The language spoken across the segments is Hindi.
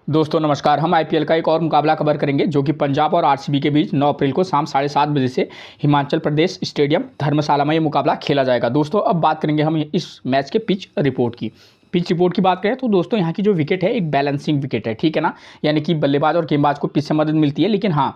दोस्तों नमस्कार। हम आईपीएल का एक और मुकाबला कवर करेंगे जो कि पंजाब और आरसीबी के बीच 9 अप्रैल को शाम 7:30 बजे से हिमाचल प्रदेश स्टेडियम धर्मशाला में ये मुकाबला खेला जाएगा। दोस्तों अब बात करेंगे हम इस मैच के पिच रिपोर्ट की। पिच रिपोर्ट की बात करें तो दोस्तों यहाँ की जो विकेट है एक बैलेंसिंग विकेट है, ठीक है ना। यानी कि बल्लेबाज और गेंदबाज को पिच से मदद मिलती है, लेकिन हाँ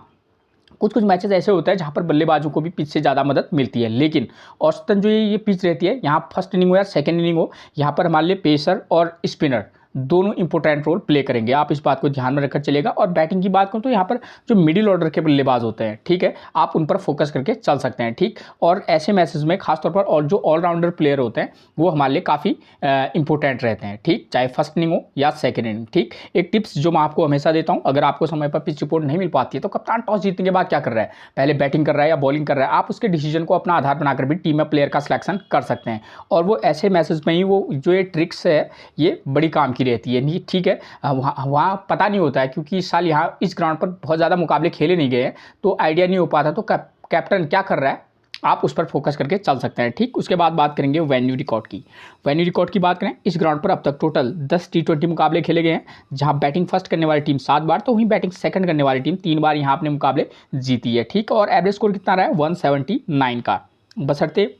कुछ कुछ मैचेस ऐसे होते हैं जहाँ पर बल्लेबाजों को भी पिच से ज़्यादा मदद मिलती है। लेकिन औसतन जो ये पिच रहती है, यहाँ फर्स्ट इनिंग हो या सेकेंड इनिंग हो, यहाँ पर हमारे लिए पेसर और स्पिनर दोनों इंपॉर्टेंट रोल प्ले करेंगे। आप इस बात को ध्यान में रखकर चलेगा। और बैटिंग की बात करूँ तो यहाँ पर जो मिडिल ऑर्डर के बल्लेबाज होते हैं, ठीक है, आप उन पर फोकस करके चल सकते हैं, ठीक। और ऐसे मैचेस में खासतौर पर और जो ऑलराउंडर प्लेयर होते हैं वो हमारे लिए काफ़ी इंपॉर्टेंट रहते हैं, ठीक, चाहे फर्स्ट इनिंग हो या सेकेंड इनिंग, ठीक। एक टिप्स जो मैं आपको हमेशा देता हूँ, अगर आपको समय पर पिच रिपोर्ट नहीं मिल पाती है तो कप्तान टॉस जीतने के बाद क्या कर रहा है, पहले बैटिंग कर रहा है या बॉलिंग कर रहा है, आप उसके डिसीजन को अपना आधार बनाकर भी टीम में प्लेयर का सिलेक्शन कर सकते हैं। और वो ऐसे मैचेस में ही वो जो ये ट्रिक्स है ये बड़ी काम की रहती है, ठीक है। वहाँ पता नहीं होता है क्योंकि इस साल यहाँ इस ग्राउंड पर बहुत ज़्यादा मुकाबले खेले नहीं गए हैं तो आइडिया नहीं हो पाता तो कैप्टन क्या कर रहा है आप उस पर फोकस करके चल सकते हैं, ठीक। उसके बाद बात करेंगे वेन्यू रिकॉर्ड की। वेन्यू रिकॉर्ड की बात करें, इस ग्राउंड पर अब तक टोटल 10 T20 मुकाबले खेले गए हैं, जहां बैटिंग फर्स्ट करने वाली टीम 7 बार तो वहीं बैटिंग सेकंड करने वाली टीम 3 बार यहां अपने मुकाबले जीती है, ठीक। और एवरेज स्कोर कितना रहा है 179 का, बशर्ते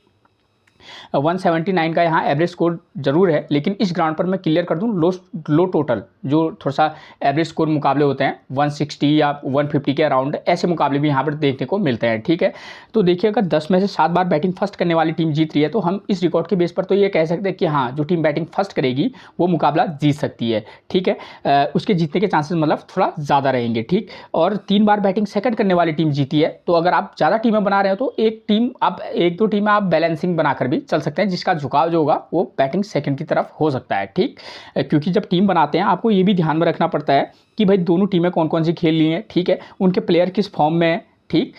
179 का यहाँ एवरेज स्कोर जरूर है। लेकिन इस ग्राउंड पर मैं क्लियर कर दूं, लो टोटल जो थोड़ा सा एवरेज स्कोर मुकाबले होते हैं 160 या 150 के अराउंड, ऐसे मुकाबले भी यहाँ पर देखने को मिलते हैं, ठीक है। तो देखिए अगर 10 में से 7 बार बैटिंग फर्स्ट करने वाली टीम जीत रही है तो हम इस रिकॉर्ड के बेस पर तो ये कह सकते हैं कि हाँ जो टीम बैटिंग फर्स्ट करेगी वो मुकाबला जीत सकती है, ठीक है। उसके जीतने के चांसेस मतलब थोड़ा ज़्यादा रहेंगे, ठीक। और 3 बार बैटिंग सेकंड करने वाली टीम जीती है तो अगर आप ज़्यादा टीमें बना रहे हो तो एक दो टीमें आप बैलेंसिंग बनाकर भी चल सकते हैं, जिसका झुकाव जो होगा वो बैटिंग सेकंड की तरफ हो सकता है, ठीक। क्योंकि जब टीम बनाते हैं आपको ये भी ध्यान में रखना पड़ता है कि भाई दोनों टीमें कौन कौन सी खेल रही हैं, ठीक है, उनके प्लेयर किस फॉर्म में है, ठीक।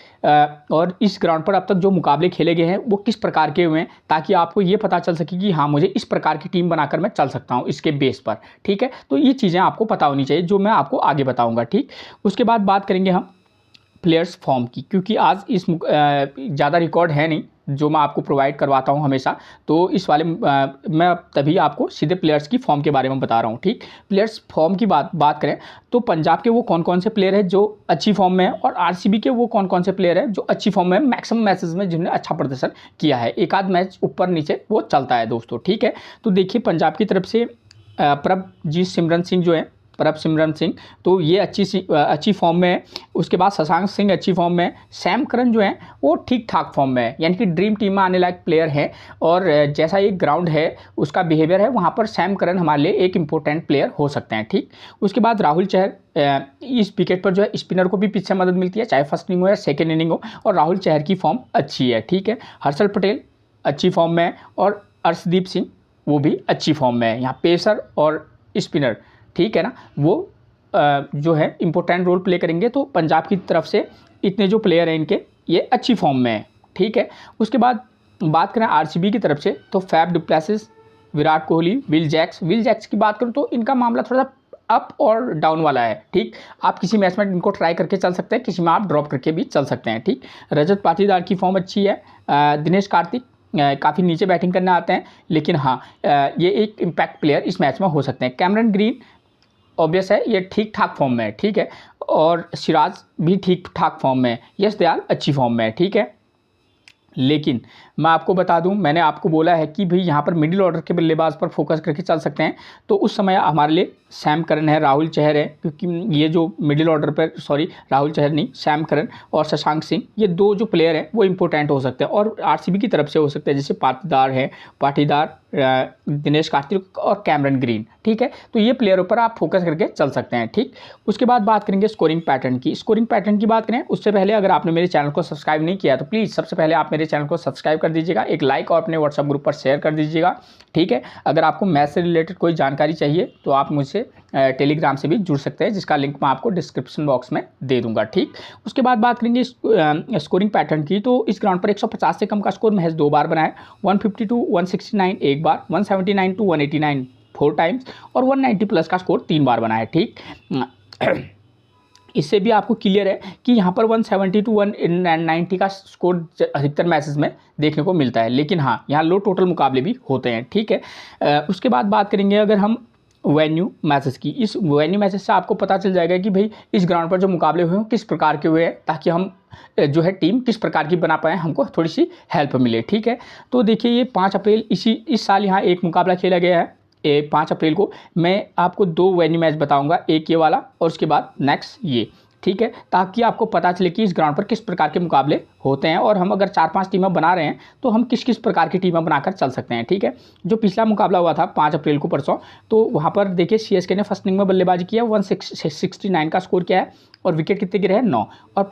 और इस ग्राउंड पर अब तक जो मुकाबले खेले गए हैं वो किस प्रकार के हुए हैं, ताकि आपको ये पता चल सके कि हाँ मुझे इस प्रकार की टीम बनाकर मैं चल सकता हूँ इसके बेस पर, ठीक है। तो ये चीज़ें आपको पता होनी चाहिए जो मैं आपको आगे बताऊँगा, ठीक। उसके बाद बात करेंगे हम प्लेयर्स फॉर्म की, क्योंकि आज इस ज़्यादा रिकॉर्ड है नहीं जो मैं आपको प्रोवाइड करवाता हूं हमेशा, तो इस वाले मैं तभी आपको सीधे प्लेयर्स की फॉर्म के बारे में बता रहा हूं, ठीक। प्लेयर्स फॉर्म की बात करें तो पंजाब के वो कौन कौन से प्लेयर हैं जो अच्छी फॉर्म में है और आरसीबी के वो कौन कौन से प्लेयर हैं जो अच्छी फॉर्म में है, मैक्सिमम मैचेस में जिन्होंने अच्छा प्रदर्शन किया है, एक आध मैच ऊपर नीचे वो चलता है दोस्तों, ठीक है। तो देखिए पंजाब की तरफ से प्रभजीत सिमरन सिंह जो है, प्रभ सिमरन सिंह, तो ये अच्छी फॉर्म में है। उसके बाद शशांक सिंह अच्छी फॉर्म में है। सैम करन जो है वो ठीक ठाक फॉर्म में है, यानी कि ड्रीम टीम में आने लायक प्लेयर है। और जैसा एक ग्राउंड है उसका बिहेवियर है, वहाँ पर सैम करन हमारे लिए एक इंपॉर्टेंट प्लेयर हो सकते हैं, ठीक। उसके बाद राहुल चहर, इस विकेट पर जो है स्पिनर को भी पीछे मदद मिलती है, चाहे फर्स्ट इनिंग हो या सेकेंड इनिंग हो, और राहुल चहर की फॉर्म अच्छी है, ठीक है। हर्षल पटेल अच्छी फॉर्म में है और अर्शदीप सिंह वो भी अच्छी फॉर्म में है। यहाँ पेसर और स्पिनर, ठीक है ना, वो जो है इंपॉर्टेंट रोल प्ले करेंगे। तो पंजाब की तरफ से इतने जो प्लेयर हैं इनके ये अच्छी फॉर्म में है, ठीक है। उसके बाद बात करें आरसीबी की तरफ से तो Faf du Plessis, Virat Kohli, Will Jacks की बात करूं तो इनका मामला थोड़ा सा अप और डाउन वाला है, ठीक। आप किसी मैच में इनको ट्राई करके चल सकते हैं, किसी में आप ड्रॉप करके भी चल सकते हैं, ठीक। रजत पाटीदार की फॉर्म अच्छी है। दिनेश कार्तिक काफ़ी नीचे बैटिंग करने आते हैं, लेकिन हाँ ये एक इम्पैक्ट प्लेयर इस मैच में हो सकते हैं। कैमरन ग्रीन ऑब्वियस है ये ठीक ठाक फॉर्म में है, ठीक है। और सिराज भी ठीक ठाक फॉर्म में है। यश दयाल अच्छी फॉर्म में है, ठीक है। लेकिन मैं आपको बता दूं, मैंने आपको बोला है कि भाई यहाँ पर मिडिल ऑर्डर के बल्लेबाज पर फोकस करके चल सकते हैं, तो उस समय हमारे लिए सैम करन है, राहुल चहर है, क्योंकि ये जो मिडिल ऑर्डर पर राहुल चहर नहीं, सैम करन और शशांक सिंह, ये दो जो प्लेयर हैं वो इंपॉर्टेंट हो सकते हैं। और आरसीबी की तरफ से हो सकते हैं जैसे पाटीदार, दिनेश कार्तिक और कैमरन ग्रीन, ठीक है। तो ये प्लेयरों पर आप फोकस करके चल सकते हैं, ठीक। उसके बाद बात करेंगे स्कोरिंग पैटर्न की बात करें उससे पहले अगर आपने मेरे चैनल को सब्सक्राइब नहीं किया तो प्लीज़ सबसे पहले आप मेरे चैनल को सब्सक्राइब कर दीजिएगा, एक लाइक और अपने व्हाट्सएप ग्रुप पर शेयर कर दीजिएगा, ठीक है। अगर आपको मैथ से रिलेटेड कोई जानकारी चाहिए तो आप मुझसे टेलीग्राम से भी जुड़ सकते हैं, जिसका लिंक मैं आपको डिस्क्रिप्शन बॉक्स में दे दूंगा, ठीक। उसके बाद बात करेंगे स्कोरिंग पैटर्न की, तो इस ग्राउंड पर 150 से कम का स्कोर महज 2 बार बना है, 150 to 169 एक बार, 179 to 189 4 टाइम्स और 190 प्लस का स्कोर 3 बार बना है, ठीक। इससे भी आपको क्लियर है कि यहाँ पर 170 to 190 का स्कोर अधिकतर मैचेस में देखने को मिलता है, लेकिन हाँ यहाँ लो टोटल मुकाबले भी होते हैं, ठीक है। उसके बाद बात करेंगे अगर हम वेन्यू मैचेस की। इस वेन्यू मैचेस से आपको पता चल जाएगा कि भाई इस ग्राउंड पर जो मुकाबले हुए हैं किस प्रकार के हुए हैं, ताकि हम जो है टीम किस प्रकार की बना पाएँ, हमको थोड़ी सी हेल्प मिले। ठीक है, तो देखिए ये 5 अप्रैल इस साल यहाँ एक मुकाबला खेला गया है। 5 अप्रैल को मैं आपको 2 वेन्यू मैच बताऊँगा, एक ये वाला और उसके बाद नेक्स्ट ये। ठीक है, ताकि आपको पता चले कि इस ग्राउंड पर किस प्रकार के मुकाबले होते हैं, और हम अगर 4-5 टीमें बना रहे हैं तो हम किस किस प्रकार की टीमें बनाकर चल सकते हैं। ठीक है, जो पिछला मुकाबला हुआ था 5 अप्रैल को परसों, तो वहाँ पर देखिए सीएसके ने फर्स्ट इनिंग में बल्लेबाजी किया, 169 का स्कोर किया है और विकेट कितने गिरे हैं 9, और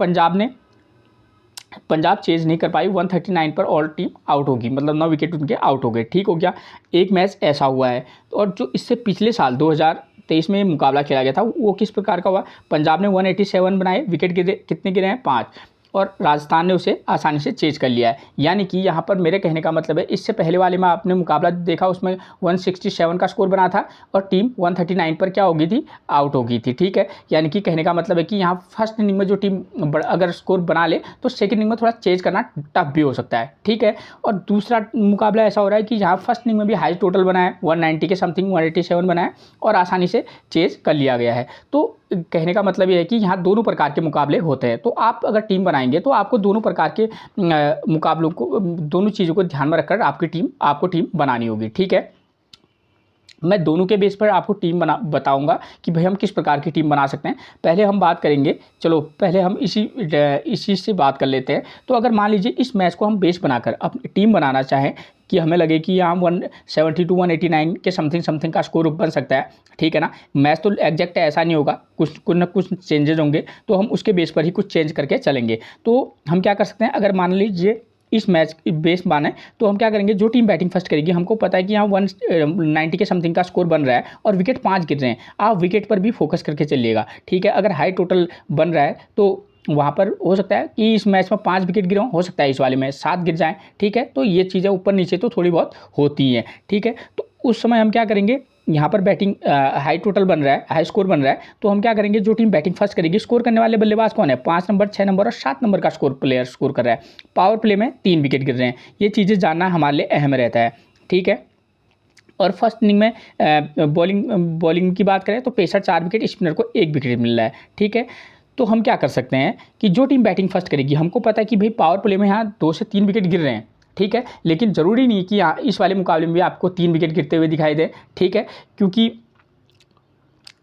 पंजाब चेज नहीं कर पाई, 139 पर ऑल टीम आउट होगी, मतलब 9 विकेट उनके आउट हो गए। ठीक हो गया, एक मैच ऐसा हुआ है। और जो इससे पिछले साल 2023 में मुकाबला खेला गया था वो किस प्रकार का हुआ, पंजाब ने 187 बनाए, विकेट कितने गिरे हैं 5, और राजस्थान ने उसे आसानी से चेज कर लिया है। यानी कि यहाँ पर मेरे कहने का मतलब है, इससे पहले वाले में आपने मुकाबला देखा उसमें 167 का स्कोर बना था और टीम 139 पर क्या हो गई थी, आउट हो गई थी। ठीक है, यानी कि कहने का मतलब है कि यहाँ फर्स्ट इनिंग में जो टीम अगर स्कोर बना ले तो सेकंड इनिंग में थोड़ा चेज करना टफ भी हो सकता है। ठीक है, और दूसरा मुकाबला ऐसा हो रहा है कि यहाँ फर्स्ट इनिंग में भी हाई टोटल बना है, 190 के समथिंग 187 बना है और आसानी से चेज कर लिया गया है। तो कहने का मतलब ये है कि यहाँ दोनों प्रकार के मुकाबले होते हैं, तो आप अगर टीम बनाएंगे तो आपको दोनों प्रकार के मुकाबलों को, दोनों चीज़ों को ध्यान में रखकर आपको टीम बनानी होगी। ठीक है, मैं दोनों के बेस पर आपको टीम बताऊंगा कि भाई हम किस प्रकार की टीम बना सकते हैं। पहले हम बात करेंगे, चलो पहले हम इसी से बात कर लेते हैं। तो अगर मान लीजिए इस मैच को हम बेस बनाकर अपनी टीम बनाना चाहें कि हमें लगे कि यहाँ 170 to 189 के समथिंग का स्कोर बन सकता है, ठीक है ना, मैच तो एग्जैक्ट ऐसा नहीं होगा, कुछ न कुछ चेंजेज होंगे, तो हम उसके बेस पर ही कुछ चेंज करके चलेंगे। तो हम क्या कर सकते हैं, अगर मान लीजिए इस मैच बेस माने तो हम क्या करेंगे, जो टीम बैटिंग फर्स्ट करेगी, हमको पता है कि यहाँ 190 के समथिंग का स्कोर बन रहा है और विकेट 5 गिर रहे हैं, आप विकेट पर भी फोकस करके चलिएगा। ठीक है, अगर हाई टोटल बन रहा है तो वहाँ पर हो सकता है कि इस मैच में 5 विकेट गिरे हो सकता है इस वाले में 7 गिर जाएँ। ठीक है, तो ये चीज़ें ऊपर नीचे तो थोड़ी बहुत होती हैं। ठीक है, तो उस समय हम क्या करेंगे, यहाँ पर बैटिंग हाई टोटल बन रहा है, हाई स्कोर बन रहा है, तो हम क्या करेंगे, जो टीम बैटिंग फर्स्ट करेगी, स्कोर करने वाले बल्लेबाज कौन है, 5 नंबर, 6 नंबर और 7 नंबर का प्लेयर स्कोर कर रहा है, पावर प्ले में 3 विकेट गिर रहे हैं, ये चीज़ें जानना हमारे लिए अहम रहता है। ठीक है, और फर्स्ट इनिंग में बॉलिंग की बात करें तो पेसर 4 विकेट, स्पिनर को 1 विकेट मिल रहा है। ठीक है, तो हम क्या कर सकते हैं कि जो टीम बैटिंग फर्स्ट करेगी, हमको पता है कि भाई पावर प्ले में यहाँ 2 से 3 विकेट गिर रहे हैं। ठीक है, लेकिन ज़रूरी नहीं कि इस वाले मुकाबले में भी आपको 3 विकेट गिरते हुए दिखाई दे। ठीक है,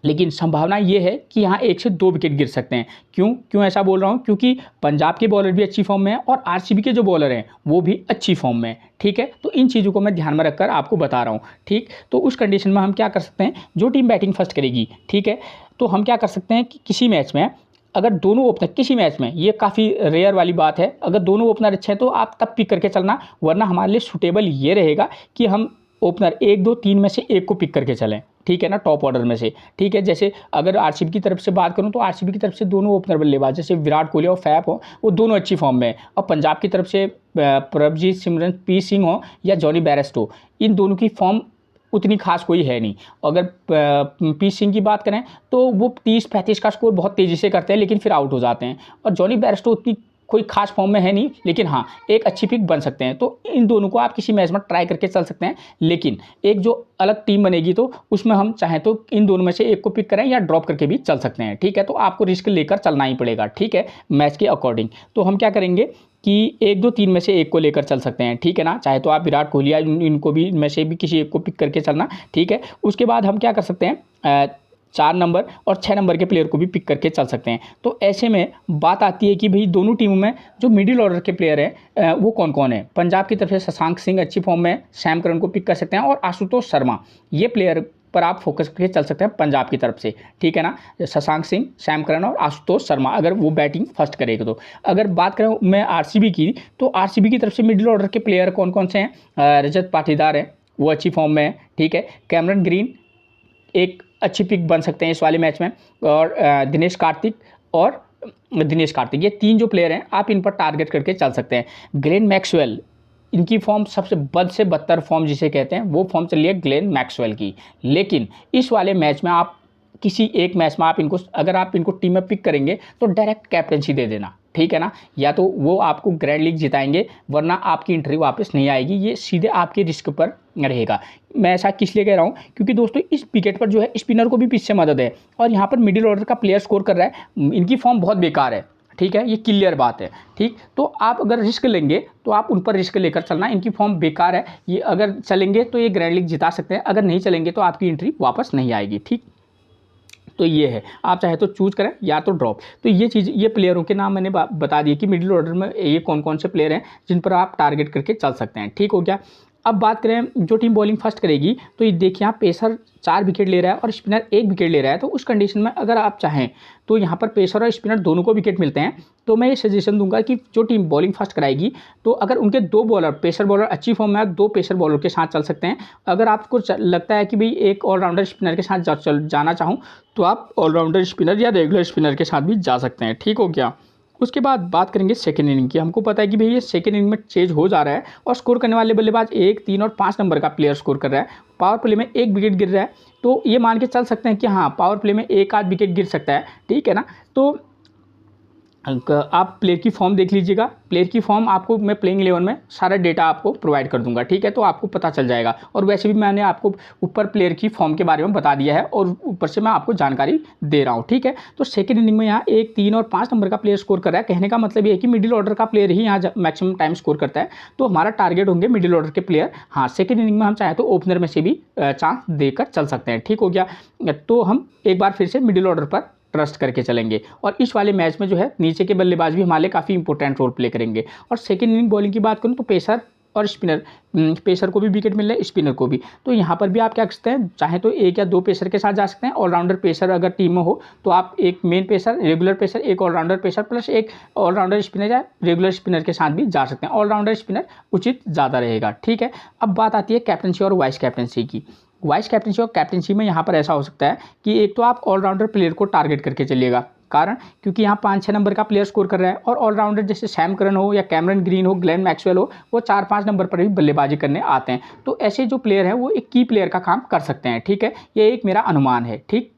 लेकिन संभावना ये है कि यहाँ 1 से 2 विकेट गिर सकते हैं। क्यों ऐसा बोल रहा हूँ, क्योंकि पंजाब के बॉलर भी अच्छी फॉर्म में है और आरसीबी के जो बॉलर हैं वो भी अच्छी फॉर्म में है। ठीक है, तो इन चीज़ों को मैं ध्यान में रखकर आपको बता रहा हूँ। ठीक, तो उस कंडीशन में हम क्या कर सकते हैं, जो टीम बैटिंग फर्स्ट करेगी, ठीक है, तो हम क्या कर सकते हैं कि किसी मैच में अगर दोनों ओपनर, किसी मैच में, ये काफ़ी रेयर वाली बात है, अगर दोनों ओपनर अच्छे हैं तो आप तब पिक करके चलना, वरना हमारे लिए सूटेबल ये रहेगा कि हम ओपनर 1, 2, 3 में से एक को पिक करके चलें। ठीक है ना, टॉप ऑर्डर में से। ठीक है, जैसे अगर आरसीबी की तरफ से बात करूं तो आरसीबी की तरफ से दोनों ओपनर बल्लेबाज जैसे विराट कोहली और फैफ हो, वो दोनों अच्छी फॉर्म में है, और पंजाब की तरफ से प्रभजीत सिमरनप्रीत सिंह हो या जॉनी बेयरस्टो, इन दोनों की फॉर्म उतनी खास कोई है नहीं। अगर पी सिंह की बात करें तो वो 30-35 का स्कोर बहुत तेज़ी से करते हैं लेकिन फिर आउट हो जाते हैं, और जॉनी बेयरस्टो उतनी कोई खास फॉर्म में है नहीं, लेकिन हाँ एक अच्छी पिक बन सकते हैं। तो इन दोनों को आप किसी मैच में ट्राई करके चल सकते हैं, लेकिन एक जो अलग टीम बनेगी तो उसमें हम चाहें तो इन दोनों में से एक को पिक करें या ड्रॉप करके भी चल सकते हैं। ठीक है, तो आपको रिस्क लेकर चलना ही पड़ेगा। ठीक है, मैच के अकॉर्डिंग। तो हम क्या करेंगे कि 1, 2, 3 में से एक को लेकर चल सकते हैं। ठीक है ना, चाहे तो आप विराट कोहली या इनको भी में से भी किसी एक को पिक करके चलना। ठीक है, उसके बाद हम क्या कर सकते हैं, 4 नंबर और 6 नंबर के प्लेयर को भी पिक करके चल सकते हैं। तो ऐसे में बात आती है कि भाई दोनों टीमों में जो मिडिल ऑर्डर के प्लेयर हैं वो कौन कौन है। पंजाब की तरफ से शशांक सिंह अच्छी फॉर्म में, सैम करन को पिक कर सकते हैं, और आशुतोष शर्मा, ये प्लेयर पर आप फोकस करके चल सकते हैं पंजाब की तरफ से। ठीक है ना, शशांक सिंह, सैम करन और आशुतोष शर्मा, अगर वो बैटिंग फर्स्ट करेगा तो। अगर बात करें मैं आरसीबी की, तो आरसीबी की तरफ से मिडिल ऑर्डर के प्लेयर कौन कौन से हैं, रजत पाटीदार है, वो अच्छी फॉर्म में है। ठीक है, कैमरन ग्रीन एक अच्छी पिक बन सकते हैं इस वाले मैच में, और दिनेश कार्तिक, ये 3 जो प्लेयर हैं आप इन पर टारगेट करके चल सकते हैं। ग्लेन मैक्सवेल, इनकी फॉर्म सबसे बद से बदतर फॉर्म जिसे कहते हैं, वो फॉर्म चली है ग्लेन मैक्सवेल की। लेकिन इस वाले मैच में आप किसी एक मैच में आप इनको, अगर आप इनको टीम में पिक करेंगे तो डायरेक्ट कैप्टनसी दे देना। ठीक है ना, या तो वो आपको ग्रैंड लीग जिताएंगे वरना आपकी एंट्री वापस नहीं आएगी, ये सीधे आपके रिस्क पर रहेगा। मैं ऐसा किस लिए कह रहा हूँ, क्योंकि दोस्तों इस विकेट पर जो है स्पिनर को भी पिच से मदद है और यहाँ पर मिडिल ऑर्डर का प्लेयर स्कोर कर रहा है, इनकी फॉर्म बहुत बेकार है, ठीक है, ये क्लियर बात है। ठीक, तो आप अगर रिस्क लेंगे तो आप उन पर रिस्क लेकर चलना, इनकी फॉर्म बेकार है, ये अगर चलेंगे तो ये ग्रैंड लीग जिता सकते हैं, अगर नहीं चलेंगे तो आपकी एंट्री वापस नहीं आएगी। ठीक, तो ये है, आप चाहे तो चूज करें या तो ड्रॉप। तो ये चीज़, ये प्लेयरों के नाम मैंने बता दिए कि मिडिल ऑर्डर में ये कौन कौन से प्लेयर हैं जिन पर आप टारगेट करके चल सकते हैं। ठीक हो गया। अब बात करें जो टीम बॉलिंग फर्स्ट करेगी, तो ये देखिए यहाँ पेसर 4 विकेट ले रहा है और स्पिनर 1 विकेट ले रहा है, तो उस कंडीशन में अगर आप चाहें तो यहाँ पर पेसर और स्पिनर दोनों को विकेट मिलते हैं, तो मैं ये सजेशन दूंगा कि जो टीम बॉलिंग फर्स्ट कराएगी तो अगर उनके 2 बॉलर, पेसर बॉलर अच्छी फॉर्म में है, 2 पेसर बॉलर के साथ चल सकते हैं। अगर आपको लगता है कि भाई एक ऑलराउंडर स्पिनर के साथ जाना चाहूँ तो आप ऑलराउंडर स्पिनर या रेगुलर स्पिनर के साथ भी जा सकते हैं। ठीक हो गया। उसके बाद बात करेंगे सेकेंड इनिंग की। हमको पता है कि भाई ये सेकेंड इनिंग में चेंज हो जा रहा है और स्कोर करने वाले बल्लेबाज 1, 3 और 5 नंबर का प्लेयर स्कोर कर रहा है। पावर प्ले में 1 विकेट गिर रहा है, तो ये मान के चल सकते हैं कि हाँ पावर प्ले में 1 आध विकेट गिर सकता है। ठीक है ना, तो आप प्लेयर की फॉर्म देख लीजिएगा। प्लेयर की फॉर्म आपको मैं प्लेइंग 11 में सारा डेटा आपको प्रोवाइड कर दूंगा, ठीक है, तो आपको पता चल जाएगा। और वैसे भी मैंने आपको ऊपर प्लेयर की फॉर्म के बारे में बता दिया है और ऊपर से मैं आपको जानकारी दे रहा हूँ। ठीक है, तो सेकंड इनिंग में यहाँ 1, 3 और 5 नंबर का प्लेयर स्कोर कर रहा है। कहने का मतलब ये है कि मिडिल ऑर्डर का प्लेयर ही यहाँ मैक्सिमम टाइम स्कोर करता है, तो हमारा टारगेट होंगे मिडिल ऑर्डर के प्लेयर। हाँ, सेकेंड इनिंग में हम चाहे तो ओपनर में से भी चांस देकर चल सकते हैं। ठीक हो गया। तो हम एक बार फिर से मिडिल ऑर्डर पर ट्रस्ट करके चलेंगे और इस वाले मैच में जो है नीचे के बल्लेबाज भी हमारे काफ़ी इंपॉर्टेंट रोल प्ले करेंगे। और सेकेंड इनिंग बॉलिंग की बात करूं तो पेसर और स्पिनर, पेसर को भी विकेट मिल रहा है, स्पिनर को भी, तो यहाँ पर भी आप क्या कर सकते हैं, चाहे तो 1 या 2 पेसर के साथ जा सकते हैं। ऑलराउंडर पेसर अगर टीम में हो तो आप एक मेन पेसर, रेगुलर पेसर, एक ऑलराउंडर पेसर प्लस एक ऑलराउंडर स्पिनर या रेगुलर स्पिनर के साथ भी जा सकते हैं। ऑलराउंडर स्पिनर उचित ज़्यादा रहेगा। ठीक है, अब बात आती है कैप्टनसी और वाइस कैप्टनसी की। वाइस कैप्टनसी और कैप्टनसी में यहाँ पर ऐसा हो सकता है कि एक तो आप ऑलराउंडर प्लेयर को टारगेट करके चलिएगा, कारण क्योंकि यहाँ 5-6 नंबर का प्लेयर स्कोर कर रहा है और ऑलराउंडर जैसे सैम करन हो या कैमरन ग्रीन हो, ग्लेन मैक्सवेल हो, वो 4-5 नंबर पर भी बल्लेबाजी करने आते हैं। तो ऐसे जो प्लेयर हैं वो एक की प्लेयर का काम कर सकते हैं। ठीक है, ये एक मेरा अनुमान है। ठीक,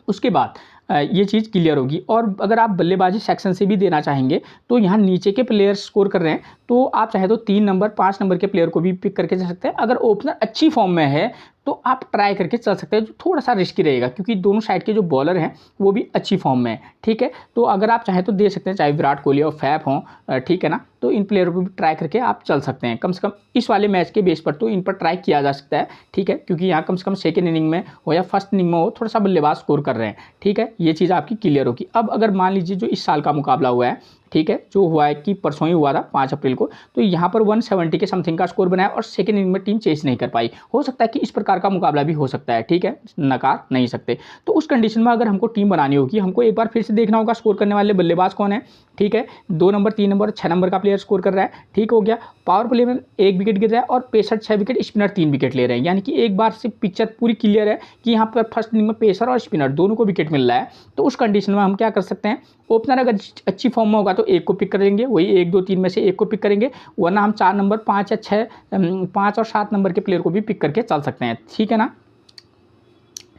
उसके बाद ये चीज़ क्लियर होगी। और अगर आप बल्लेबाजी सेक्शन से भी देना चाहेंगे तो यहाँ नीचे के प्लेयर स्कोर कर रहे हैं, तो आप चाहे तो 3 नंबर 5 नंबर के प्लेयर को भी पिक करके जा सकते हैं। अगर ओपनर अच्छी फॉर्म में है तो आप ट्राई करके चल सकते हैं, जो थोड़ा सा रिस्की रहेगा क्योंकि दोनों साइड के जो बॉलर हैं वो भी अच्छी फॉर्म में है। ठीक है, तो अगर आप चाहें तो दे सकते हैं, चाहे विराट कोहली और फैफ हों, ठीक है ना, तो इन प्लेयरों पर भी ट्राई करके आप चल सकते हैं। कम से कम इस वाले मैच के बेस पर तो इन पर ट्राई किया जा सकता है। ठीक है, क्योंकि यहाँ कम से कम सेकेंड इनिंग में हो या फर्स्ट इनिंग में हो थोड़ा सा बल्लेबाज स्कोर कर रहे हैं। ठीक है, ये चीज़ आपकी क्लियर होगी। अब अगर मान लीजिए जो इस साल का मुकाबला हुआ है, ठीक है, जो हुआ है कि परसों ही हुआ था 5 अप्रैल को, तो यहाँ पर 170 के समथिंग का स्कोर बनाया और सेकेंड इनिंग में टीम चेस नहीं कर पाई। हो सकता है कि इस प्रकार का मुकाबला भी हो सकता है। ठीक है, नकार नहीं सकते। तो उस कंडीशन में अगर हमको टीम बनानी होगी, हमको एक बार फिर से देखना होगा स्कोर करने वाले बल्लेबाज कौन है। ठीक है, 2 नंबर, 3 नंबर, 6 नंबर का प्लेयर स्कोर कर रहा है। ठीक हो गया। पावर प्ले में 1 विकेट गिर रहा है और पेसर 6 विकेट, स्पिनर 3 विकेट ले रहे हैं, यानी कि एक बार से पिक्चर पूरी क्लियर है कि यहाँ पर फर्स्ट इनिंग में पेसर और स्पिनर दोनों को विकेट मिल रहा है। तो उस कंडीशन में हम क्या कर सकते हैं, ओपनर अगर अच्छी फॉर्म में होगा तो 1 को पिक करेंगे, वही 1, 2, 3 में से 1 को पिक करेंगे, वरना हम 4 नंबर, 5 या 6, 5 और 7 नंबर के प्लेयर को भी पिक करके चल सकते हैं। ठीक है ना।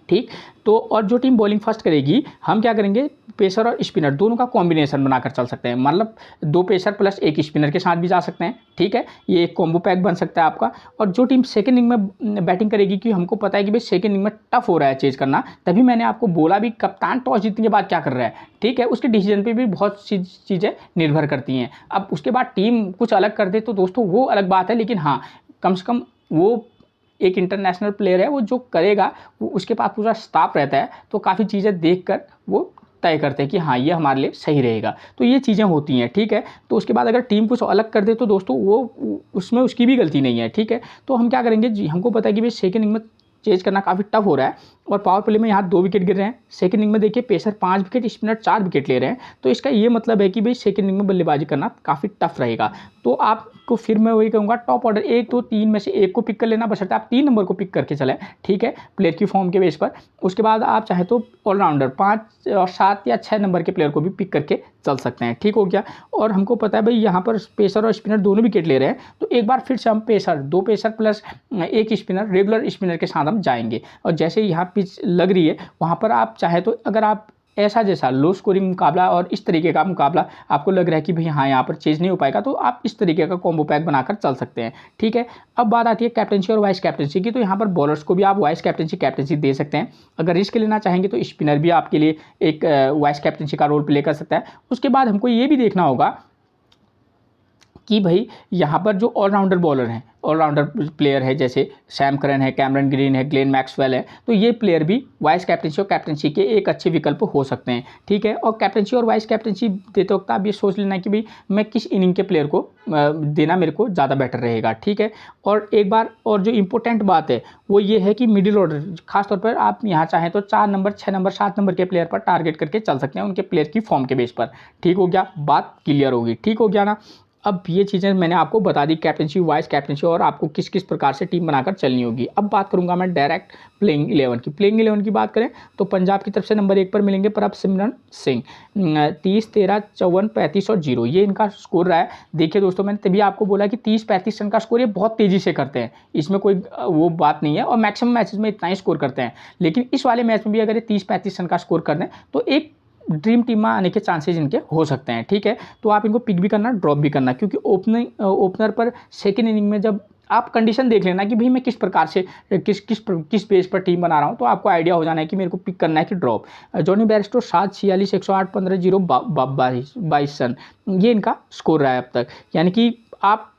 ठीक, तो और जो टीम बॉलिंग फर्स्ट करेगी हम क्या करेंगे, पेसर और स्पिनर दोनों का कॉम्बिनेशन बनाकर चल सकते हैं, मतलब 2 पेसर प्लस 1 स्पिनर के साथ भी जा सकते हैं। ठीक है, ये एक कॉम्बो पैक बन सकता है आपका। और जो टीम सेकंड इनिंग में बैटिंग करेगी, कि हमको पता है कि भाई सेकंड इनिंग में टफ हो रहा है चेज करना, तभी मैंने आपको बोला भी कप्तान टॉस जीतने के बाद क्या कर रहा है। ठीक है, उसके डिसीजन पर भी बहुत सी चीज़ें निर्भर करती हैं। अब उसके बाद टीम कुछ अलग कर दे तो दोस्तों वो अलग बात है, लेकिन हाँ कम से कम वो एक इंटरनेशनल प्लेयर है, वो जो करेगा वो उसके पास पूरा स्टाफ रहता है, तो काफ़ी चीज़ें देखकर वो तय करते हैं कि हाँ ये हमारे लिए सही रहेगा। तो ये चीज़ें होती हैं। ठीक है, तो उसके बाद अगर टीम कुछ अलग कर दे तो दोस्तों वो उसमें उसकी भी गलती नहीं है। ठीक है, तो हम क्या करेंगे जी, हमको पता है कि भाई सेकेंड इनिंग में चेज करना काफ़ी टफ हो रहा है और पावर प्ले में यहाँ 2 विकेट गिर रहे हैं। सेकंड इनिंग में देखिए पेसर 5 विकेट, स्पिनर 4 विकेट ले रहे हैं, तो इसका ये मतलब है कि भाई सेकंड इनिंग में बल्लेबाजी करना काफ़ी टफ रहेगा। तो आपको फिर मैं वही कहूँगा, टॉप ऑर्डर 1, 2, 3 में से 1 को पिक कर लेना, बशर्ते आप 3 नंबर को पिक करके चलें। ठीक है, प्लेयर की फॉर्म के बेस पर। उसके बाद आप चाहे तो ऑलराउंडर 5 और 7 या 6 नंबर के प्लेयर को भी पिक करके चल सकते हैं। ठीक हो गया। और हमको पता है भाई यहाँ पर पेसर और स्पिनर दोनों विकेट ले रहे हैं, तो एक बार फिर से हम pacer, 2 pacer plus 1 spinner, regular spinner के साथ हम जाएंगे। और जैसे यहाँ पिच लग रही है वहाँ पर आप चाहे तो अगर आप ऐसा जैसा लो स्कोरिंग मुकाबला और इस तरीके का मुकाबला आपको लग रहा है कि भाई हाँ यहाँ पर चेज नहीं हो पाएगा, तो आप इस तरीके का कॉम्बो पैक बनाकर चल सकते हैं। ठीक है, अब बात आती है कैप्टनसी और वाइस कैप्टनसी की। तो यहाँ पर बॉलर्स को भी आप वाइस कैप्टनसी दे सकते हैं। अगर रिस्क लेना चाहेंगे तो स्पिनर भी आपके लिए एक वाइस कैप्टनसी का रोल प्ले कर सकता है। उसके बाद हमको ये भी देखना होगा कि भाई यहाँ पर जो ऑलराउंडर बॉलर हैं, ऑलराउंडर प्लेयर है, जैसे सैम करन है, कैमरन ग्रीन है, ग्लेन मैक्सवेल है, तो ये प्लेयर भी वाइस कैप्टनसी और कैप्टनसी के एक अच्छे विकल्प हो सकते हैं। ठीक है, और कैप्टनसी और वाइस कैप्टनसी देते वक्त आप ये सोच लेना कि भाई मैं किस इनिंग के प्लेयर को देना मेरे को ज़्यादा बेटर रहेगा। ठीक है, और एक बार और जो इम्पोर्टेंट बात है वो ये है कि मिडिल ऑर्डर, खासतौर पर आप यहाँ चाहें तो 4 नंबर, 6 नंबर, 7 नंबर के प्लेयर पर टारगेट करके चल सकते हैं, उनके प्लेयर की फॉर्म के बेस पर। ठीक हो गया, बात क्लियर होगी। ठीक हो गया ना। अब ये चीज़ें मैंने आपको बता दी, कैप्टनसी, वाइस कैप्टनसी और आपको किस किस प्रकार से टीम बनाकर चलनी होगी। अब बात करूंगा मैं डायरेक्ट प्लेइंग 11 की। प्लेइंग 11 की बात करें तो पंजाब की तरफ से नंबर 1 पर मिलेंगे प्रभसिमरन सिंह, 30, 13, 54, 35 और 0, ये इनका स्कोर रहा है। देखिए दोस्तों, मैंने तभी आपको बोला कि 30-35 रन का स्कोर ये बहुत तेज़ी से करते हैं, इसमें कोई वो बात नहीं है, और मैक्सिमम मैचेस में इतना ही स्कोर करते हैं। लेकिन इस वाले मैच में भी अगर ये 30-35 रन का स्कोर कर दें तो एक ड्रीम टीम में आने के चांसेस इनके हो सकते हैं। ठीक है, तो आप इनको पिक भी करना, ड्रॉप भी करना, क्योंकि ओपनर पर सेकेंड इनिंग में जब आप कंडीशन देख लेना कि भाई मैं किस प्रकार से किस पेज पर टीम बना रहा हूँ, तो आपको आइडिया हो जाना है कि मेरे को पिक करना है कि ड्रॉप। जॉनी बेयरस्टो 7, 46, 108, 15, 0, 22 रन, ये इनका स्कोर रहा है अब तक। यानी कि आप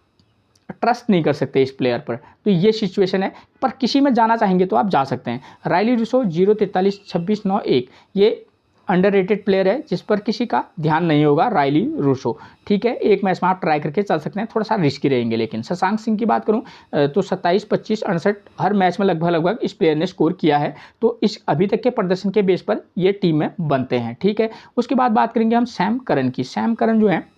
ट्रस्ट नहीं कर सकते इस प्लेयर पर, तो ये सिचुएशन है। पर किसी में जाना चाहेंगे तो आप जा सकते हैं। राइली रूसो 0, 43, 26, 9, 1, ये अंडररेटेड प्लेयर है जिस पर किसी का ध्यान नहीं होगा, राइली रूसो। ठीक है, एक मैच में आप ट्राई करके चल सकते हैं, थोड़ा सा रिस्की रहेंगे। लेकिन शशांक सिंह की बात करूं तो 27, 25, 68 हर मैच में लगभग इस प्लेयर ने स्कोर किया है, तो इस अभी तक के प्रदर्शन के बेस पर ये टीम में बनते हैं। ठीक है, उसके बाद बात करेंगे हम सैम करन की। सैम करन जो है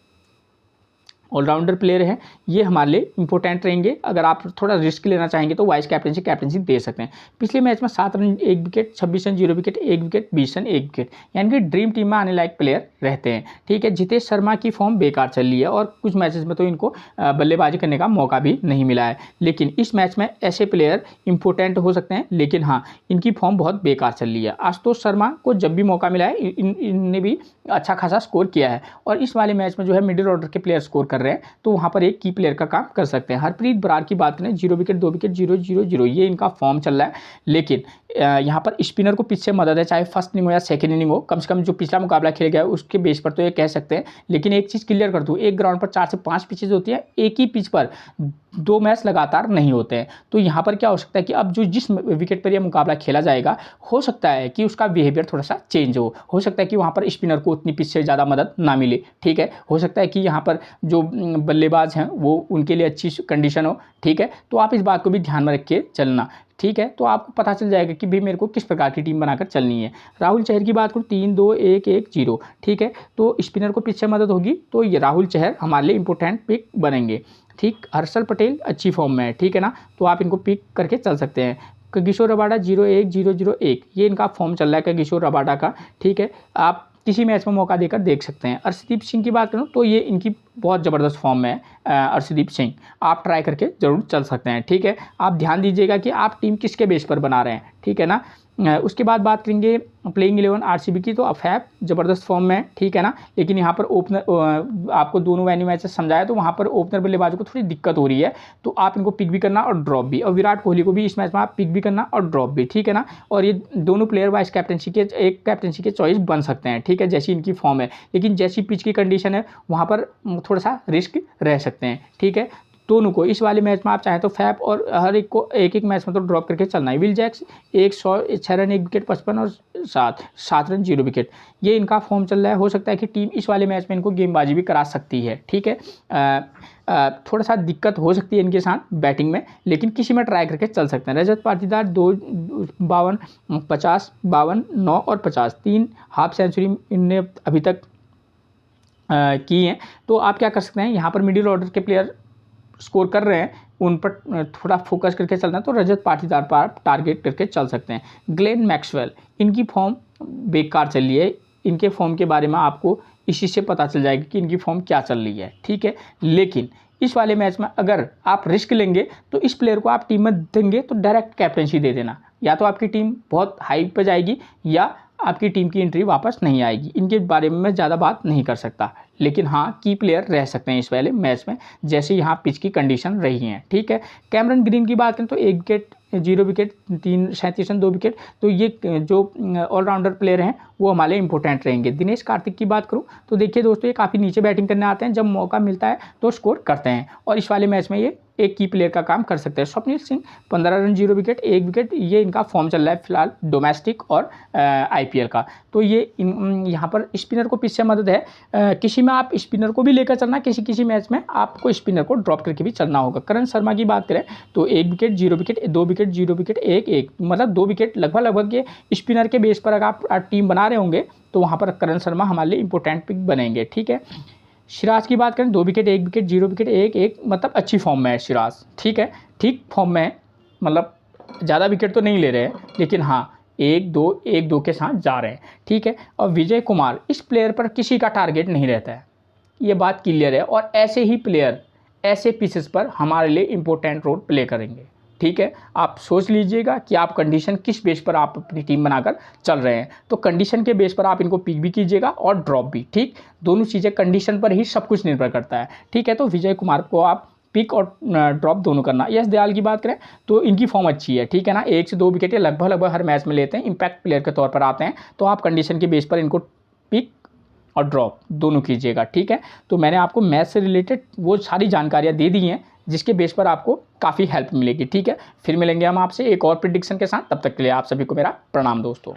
ऑलराउंडर प्लेयर है, ये हमारे लिए इंपॉर्टेंट रहेंगे। अगर आप थोड़ा रिस्क लेना चाहेंगे तो वाइस कैप्टनसी दे सकते हैं। पिछले मैच में 7 run 1 wicket, 26 run 0 wicket, 1 wicket, 20 run 1 wicket, यानी कि ड्रीम टीम में आने लायक प्लेयर रहते हैं। ठीक है, जितेश शर्मा की फॉर्म बेकार चल रही है और कुछ मैचेस में तो इनको बल्लेबाजी करने का मौका भी नहीं मिला है। लेकिन इस मैच में ऐसे प्लेयर इंपॉर्टेंट हो सकते हैं, लेकिन हाँ, इनकी फॉर्म बहुत बेकार चल रही है। आशुतोष शर्मा को जब भी मौका मिला है इनने भी अच्छा खासा स्कोर किया है, और इस वाले मैच में जो है मिडिल ऑर्डर के प्लेयर स्कोर कर रहे हैं, तो वहाँ पर एक की प्लेयर का काम कर सकते हैं। हरप्रीत बरार की बात करें, 0 विकेट, 2 विकेट, 0, 0, 0, ये इनका फॉर्म चल रहा है। लेकिन यहाँ पर स्पिनर को पिच से मदद है, चाहे फर्स्ट इनिंग हो या सेकंड इनिंग हो, कम से कम जो पिछला मुकाबला खेल गया है उसके बेस पर तो ये कह सकते हैं। लेकिन एक चीज़ क्लियर कर दूँ, एक ग्राउंड पर 4 से 5 पिचेज होती है, एक ही पिच पर 2 मैच लगातार नहीं होते हैं। तो यहाँ पर क्या हो सकता है कि अब जो जिस विकेट पर यह मुकाबला खेला जाएगा, हो सकता है कि उसका बिहेवियर थोड़ा सा चेंज हो सकता है कि वहाँ पर स्पिनर को उतनी पिच से ज़्यादा मदद ना मिले। ठीक है, हो सकता है कि यहाँ पर जो बल्लेबाज हैं वो उनके लिए अच्छी कंडीशन हो। ठीक है, तो आप इस बात को भी ध्यान में रख के चलना। ठीक है, तो आपको पता चल जाएगा कि भाई मेरे को किस प्रकार की टीम बनाकर चलनी है। राहुल चहर की बात करूँ, 3, 2, 1, 1, 0। ठीक है, तो स्पिनर को पीछे मदद होगी, तो ये राहुल चहर हमारे लिए इंपॉर्टेंट पिक बनेंगे। ठीक, हर्षल पटेल अच्छी फॉर्म में है, ठीक है ना, तो आप इनको पिक करके चल सकते हैं। किशोर रबाडा 0, 1, 0, 0, 1, ये इनका फॉर्म चल रहा है किशोर रबाडा का। ठीक है, आप किसी मैच में मौका देकर देख सकते हैं। अर्शदीप सिंह की बात करूँ तो ये इनकी बहुत ज़बरदस्त फॉर्म में है। अर्शदीप सिंह आप ट्राई करके ज़रूर चल सकते हैं। ठीक है, आप ध्यान दीजिएगा कि आप टीम किसके बेस पर बना रहे हैं। ठीक है ना। उसके बाद बात करेंगे प्लेइंग 11 आरसीबी की, तो अफैब ज़बरदस्त फॉर्म में है। ठीक है ना, लेकिन यहाँ पर ओपनर आपको दोनों वेन्यू मैचेस समझाया, तो वहाँ पर ओपनर बल्लेबाजों को थोड़ी दिक्कत हो रही है, तो आप इनको पिक भी करना और ड्रॉप भी, और विराट कोहली को भी इस मैच में आप पिक भी करना और ड्रॉप भी। ठीक है ना, और ये दोनों प्लेयर वाइस कैप्टनसी के चॉइस बन सकते हैं। ठीक है, जैसी इनकी फॉर्म है, लेकिन जैसी पिच की कंडीशन है वहाँ पर थोड़ा सा रिस्क रह सकते हैं। ठीक है, दोनों को इस वाले मैच में आप चाहें तो फैप और हर एक को एक एक मैच में तो ड्रॉप करके चलना है। विल जैक्स 106 रन 1 विकेट, 55 और 7 रन 0 विकेट, ये इनका फॉर्म चल रहा है। हो सकता है कि टीम इस वाले मैच में इनको गेंदबाजी भी करा सकती है। ठीक है, थोड़ा सा दिक्कत हो सकती है इनके साथ बैटिंग में, लेकिन किसी में ट्राई करके चल सकते हैं। रजत पाटीदार 2 52 50 52 9 और 50, 3 हाफ सेंचुरी इनने अभी तक की हैं। तो आप क्या कर सकते हैं, यहाँ पर मिडिल ऑर्डर के प्लेयर स्कोर कर रहे हैं, उन पर थोड़ा फोकस करके चलना है, तो रजत पाटीदार पर टारगेट करके चल सकते हैं। ग्लेन मैक्सवेल, इनकी फॉर्म बेकार चल रही है, इनके फॉर्म के बारे में आपको इसी से पता चल जाएगा कि इनकी फॉर्म क्या चल रही है। ठीक है, लेकिन इस वाले मैच में अगर आप रिस्क लेंगे तो इस प्लेयर को आप टीम में देंगे तो डायरेक्ट कैप्टनसी दे देना, या तो आपकी टीम बहुत हाई पे जाएगी या आपकी टीम की एंट्री वापस नहीं आएगी। इनके बारे में मैं ज़्यादा बात नहीं कर सकता, लेकिन हाँ की प्लेयर रह सकते हैं इस वाले मैच में, जैसे यहाँ पिच की कंडीशन रही हैं। ठीक है, कैमरन ग्रीन की बात करें तो 1 विकेट 0 विकेट 37 रन 2 विकेट, तो ये जो ऑलराउंडर प्लेयर हैं वो हमारे इंपॉर्टेंट रहेंगे। दिनेश कार्तिक की बात करूँ तो देखिए दोस्तों, ये काफ़ी नीचे बैटिंग करने आते हैं, जब मौका मिलता है तो स्कोर करते हैं, और इस वाले मैच में ये एक की प्लेयर का काम कर सकते हैं। Swapnil Singh 15 run 0 wicket 1 wicket, ये इनका फॉर्म चल रहा है फिलहाल डोमेस्टिक और आईपीएल का। तो ये यहाँ पर स्पिनर को पिच से मदद है, किसी में आप स्पिनर को भी लेकर चलना, किसी मैच में आपको स्पिनर को ड्रॉप करके भी चलना होगा। करण शर्मा की बात करें तो 1 विकेट 0 विकेट 2 विकेट 0 विकेट 1 मतलब 2 विकेट लगभग ये स्पिनर के बेस पर अगर आप टीम बना रहे होंगे तो वहाँ पर करण शर्मा हमारे लिए इंपॉर्टेंट पिक बनेंगे। ठीक है, सिराज की बात करें 2 विकेट 1 विकेट 0 विकेट 1 मतलब अच्छी फॉर्म में है सिराज। ठीक है, ठीक फॉर्म में है, मतलब ज़्यादा विकेट तो नहीं ले रहे हैं, लेकिन हाँ 1-2 के साथ जा रहे हैं। ठीक है, और विजय कुमार, इस प्लेयर पर किसी का टारगेट नहीं रहता है, ये बात क्लियर है, और ऐसे ही प्लेयर ऐसे पीसेस पर हमारे लिए इंपॉर्टेंट रोल प्ले करेंगे। ठीक है, आप सोच लीजिएगा कि आप कंडीशन किस बेस पर आप अपनी टीम बनाकर चल रहे हैं, तो कंडीशन के बेस पर आप इनको पिक भी कीजिएगा और ड्रॉप भी। ठीक, दोनों चीज़ें कंडीशन पर ही सब कुछ निर्भर करता है। ठीक है, तो विजय कुमार को आप पिक और ड्रॉप दोनों करना। यश दयाल की बात करें तो इनकी फॉर्म अच्छी है। ठीक है ना, 1 से 2 विकेट लगभग हर मैच में लेते हैं, इंपैक्ट प्लेयर के तौर पर आते हैं, तो आप कंडीशन के बेस पर इनको पिक और ड्रॉप दोनों कीजिएगा। ठीक है, तो मैंने आपको मैच से रिलेटेड वो सारी जानकारियाँ दे दी हैं जिसके बेस पर आपको काफ़ी हेल्प मिलेगी। ठीक है, फिर मिलेंगे हम आपसे एक और प्रेडिक्शन के साथ, तब तक के लिए आप सभी को मेरा प्रणाम दोस्तों।